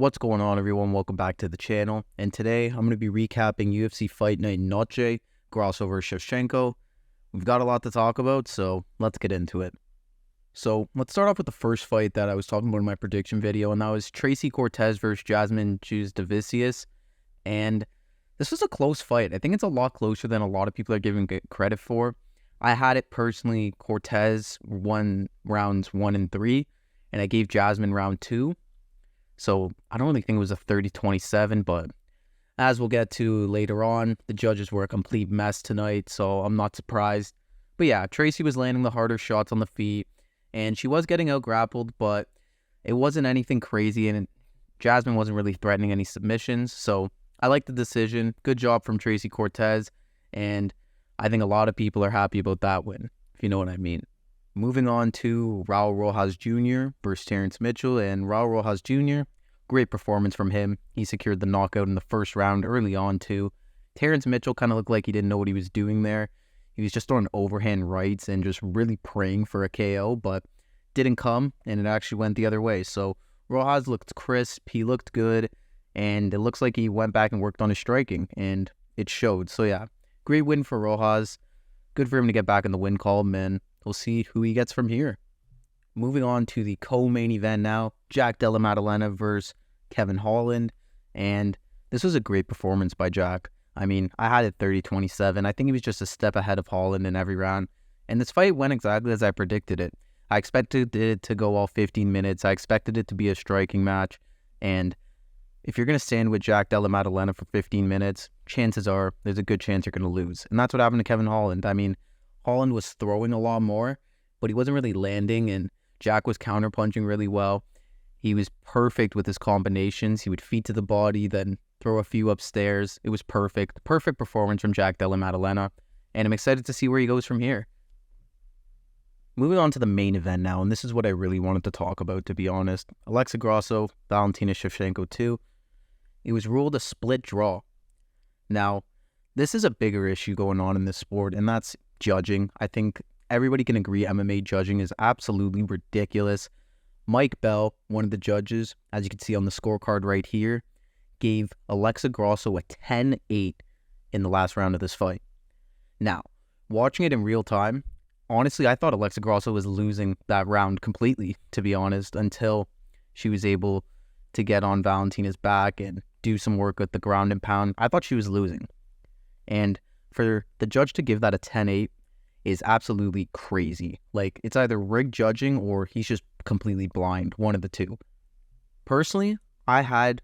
What's going on, everyone? Welcome back to the channel. And today I'm going to be recapping UFC Fight Night Noche, Grasso vs. Shevchenko. We've got a lot to talk about, so let's get into it. So let's start off with the first fight that I was talking about in my prediction video, and that was Tracy Cortez versus Jasmine Vicious. And this was a close fight. I think it's a lot closer than a lot of people are giving it credit for. I had it personally, Cortez won rounds 1 and 3, and I gave Jasmine round 2. So I don't really think it was a 30-27, but as we'll get to later on, the judges were a complete mess tonight, so I'm not surprised. But yeah, Tracy was landing the harder shots on the feet, and she was getting out-grappled, but it wasn't anything crazy, and Jasmine wasn't really threatening any submissions, so I like the decision. Good job from Tracy Cortez, and I think a lot of people are happy about that win, if you know what I mean. Moving on to Raul Rojas Jr. versus Terence Mitchell, and Raul Rojas Jr., great performance from him. He secured the knockout in the first round early on too. Terence Mitchell kind of looked like he didn't know what he was doing there. He was just throwing overhand rights and just really praying for a KO, but didn't come, and it actually went the other way. So Rojas looked crisp, he looked good, and it looks like he went back and worked on his striking, and it showed. So yeah, great win for Rojas. Good for him to get back in the win column, and we'll see who he gets from here. Moving on to the co-main event now, Della Madalena versus Kevin Holland, and this was a great performance by Jack. I mean, I had it 30-27. I think he was just a step ahead of Holland in every round, and this fight went exactly as I predicted it. I expected it to go all 15 minutes. I expected it to be a striking match, and if you're going to stand with Della Madalena for 15 minutes, chances are there's a good chance you're going to lose, and that's what happened to Kevin Holland. I mean, Holland was throwing a lot more, but he wasn't really landing, and Jack was counterpunching really well. He was perfect with his combinations. He would feet to the body, then throw a few upstairs. It was perfect. Perfect performance from Della Madalena, and I'm excited to see where he goes from here. Moving on to the main event now, and this is what I really wanted to talk about, to be honest. Alexa Grasso, Valentina Shevchenko 2. It was ruled a split draw. Now, this is a bigger issue going on in this sport, and that's judging. I think everybody can agree MMA judging is absolutely ridiculous. Mike Bell, one of the judges, as you can see on the scorecard right here, gave Alexa Grasso a 10-8 in the last round of this fight. Now, watching it in real time, honestly, I thought Alexa Grasso was losing that round completely, to be honest, until she was able to get on Valentina's back and do some work with the ground and pound. I thought she was losing. And for the judge to give that a 10-8 is absolutely crazy. Like, it's either rigged judging or he's just completely blind, one of the two. Personally, I had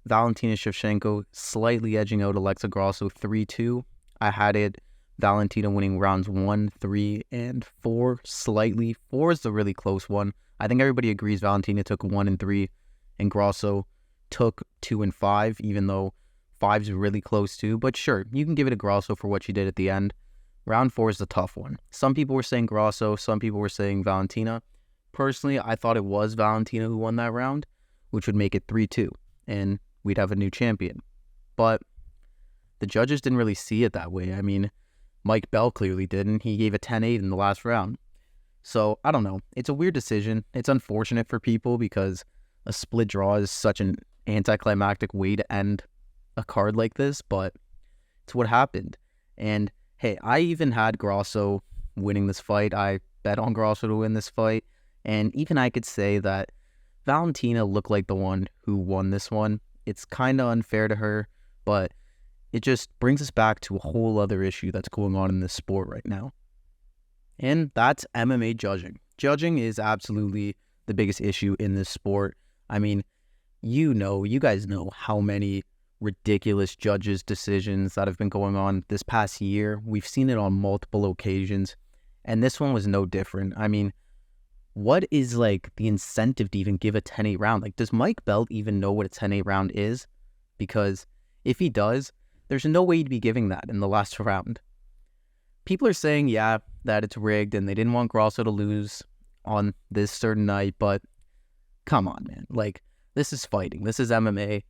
Valentina Shevchenko slightly edging out Alexa Grasso 3-2. I had it Valentina winning rounds 1, 3, and 4 slightly. 4 is the really close one. I think everybody agrees Valentina took 1 and 3, and Grasso took 2 and 5, even though 5 is really close too. But sure, you can give it to Grasso for what she did at the end. Round 4 is the tough one. Some people were saying Grasso, some people were saying Valentina. Personally, I thought it was Valentina who won that round, which would make it 3-2, and we'd have a new champion. But the judges didn't really see it that way. I mean, Mike Bell clearly didn't. He gave a 10-8 in the last round. So, I don't know. It's a weird decision. It's unfortunate for people because a split draw is such an anticlimactic way to end a card like this, but it's what happened. And hey, I even had Grasso winning this fight. I bet on Grasso to win this fight. And even I could say that Valentina looked like the one who won this one. It's kind of unfair to her, but it just brings us back to a whole other issue that's going on in this sport right now. And that's MMA judging. Judging is absolutely the biggest issue in this sport. I mean, you guys know how many ridiculous judges' decisions that have been going on this past year. We've seen it on multiple occasions, and this one was no different. I mean, what is like the incentive to even give a 10-8 round? Like, does Mike Bell even know what a 10-8 round is? Because if he does, there's no way he'd be giving that in the last round. People are saying, yeah, that it's rigged and they didn't want Grasso to lose on this certain night, but come on, man. Like, this is fighting. This is MMA.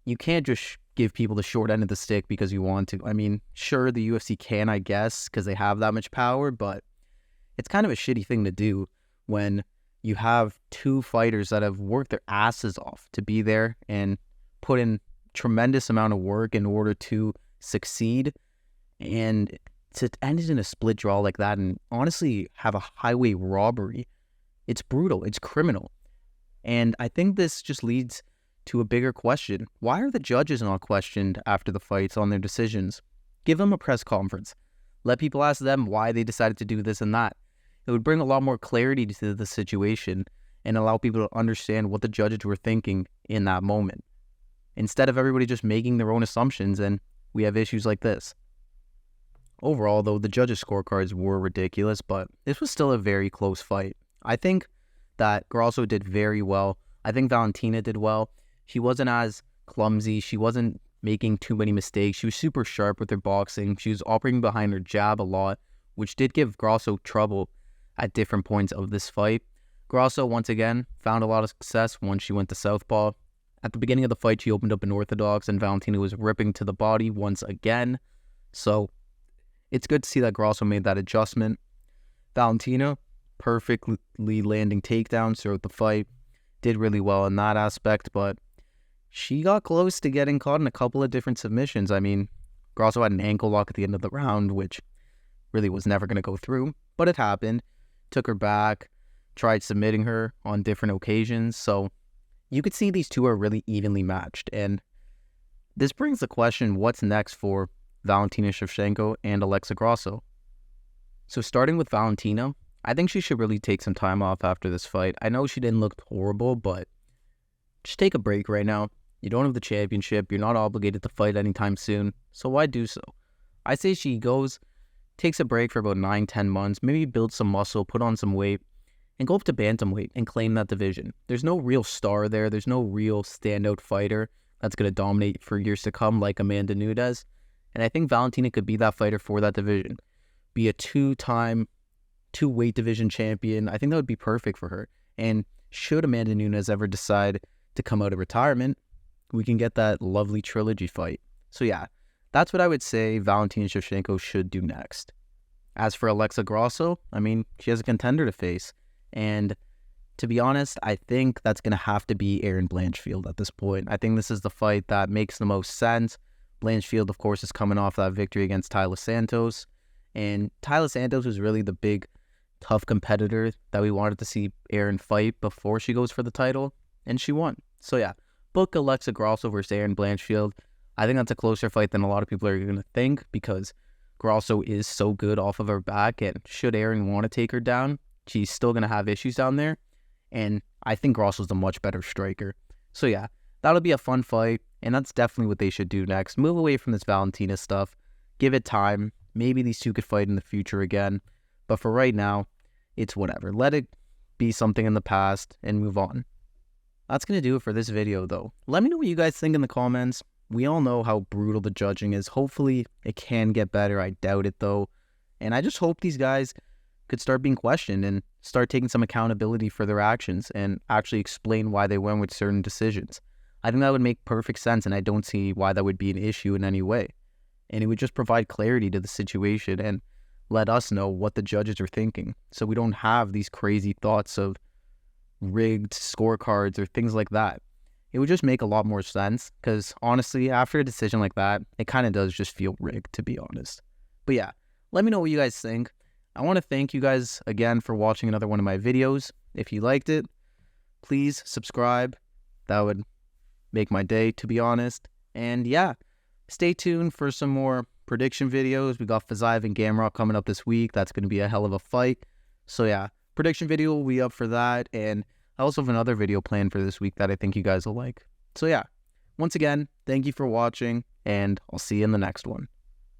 You can't just give people the short end of the stick because you want to. I mean, sure, the UFC can, I guess, because they have that much power, but it's kind of a shitty thing to do when you have two fighters that have worked their asses off to be there and put in tremendous amount of work in order to succeed, and to end it in a split draw like that and honestly have a highway robbery, it's brutal, it's criminal. And I think this just leads to a bigger question. Why are the judges not questioned after the fights on their decisions? Give them a press conference. Let people ask them why they decided to do this and that. It would bring a lot more clarity to the situation and allow people to understand what the judges were thinking in that moment, instead of everybody just making their own assumptions and we have issues like this. Overall, though, the judges' scorecards were ridiculous, but this was still a very close fight. I think that Grasso did very well. I think Valentina did well. She wasn't as clumsy. She wasn't making too many mistakes. She was super sharp with her boxing. She was operating behind her jab a lot, which did give Grasso trouble at different points of this fight. Grasso, once again, found a lot of success once she went to southpaw. At the beginning of the fight, she opened up an orthodox, and Valentina was ripping to the body once again. So it's good to see that Grasso made that adjustment. Valentina, perfectly landing takedowns throughout the fight, did really well in that aspect, but she got close to getting caught in a couple of different submissions. I mean, Grasso had an ankle lock at the end of the round, which really was never going to go through, but it happened. Took her back, tried submitting her on different occasions. So you could see these two are really evenly matched. And this brings the question, what's next for Valentina Shevchenko and Alexa Grasso? So starting with Valentina, I think she should really take some time off after this fight. I know she didn't look horrible, but just take a break right now. You don't have the championship. You're not obligated to fight anytime soon. So why do so? I say she goes, takes a break for about 9-10 months, maybe build some muscle, put on some weight, and go up to bantamweight and claim that division. There's no real star there. There's no real standout fighter that's going to dominate for years to come like Amanda Nunes. And I think Valentina could be that fighter for that division. Be a two-time, two-weight division champion. I think that would be perfect for her. And should Amanda Nunes ever decide to come out of retirement, we can get that lovely trilogy fight. So yeah, that's what I would say Valentina Shevchenko should do next. As for Alexa Grasso, I mean, she has a contender to face. And to be honest, I think that's going to have to be Erin Blanchfield at this point. I think this is the fight that makes the most sense. Blanchfield, of course, is coming off that victory against Taila Santos. And Taila Santos was really the big, tough competitor that we wanted to see Erin fight before she goes for the title. And she won. So yeah, book Alexa Grasso versus Erin Blanchfield. I think that's a closer fight than a lot of people are going to think, because Grasso is so good off of her back, and should Erin want to take her down, she's still going to have issues down there, and I think Grasso's a much better striker. So yeah, that'll be a fun fight, and that's definitely what they should do next. Move away from this Valentina stuff, give it time, maybe these two could fight in the future again, but for right now, it's whatever. Let it be something in the past and move on. That's going to do it for this video, though. Let me know what you guys think in the comments. We all know how brutal the judging is. Hopefully, it can get better. I doubt it, though. And I just hope these guys could start being questioned and start taking some accountability for their actions and actually explain why they went with certain decisions. I think that would make perfect sense, and I don't see why that would be an issue in any way. And it would just provide clarity to the situation and let us know what the judges are thinking, so we don't have these crazy thoughts of rigged scorecards or things like that. It would just make a lot more sense, because honestly, after a decision like that, it kind of does just feel rigged, to be honest. But yeah, let me know what you guys think. I want to thank you guys again for watching another one of my videos. If you liked it, please subscribe. That would make my day, to be honest. And yeah, stay tuned for some more prediction videos. We got Fazaev and Gamrot coming up this week. That's going to be a hell of a fight. So yeah, prediction video will be up for that, and I also have another video planned for this week that I think you guys will like. So yeah, once again, thank you for watching, and I'll see you in the next one.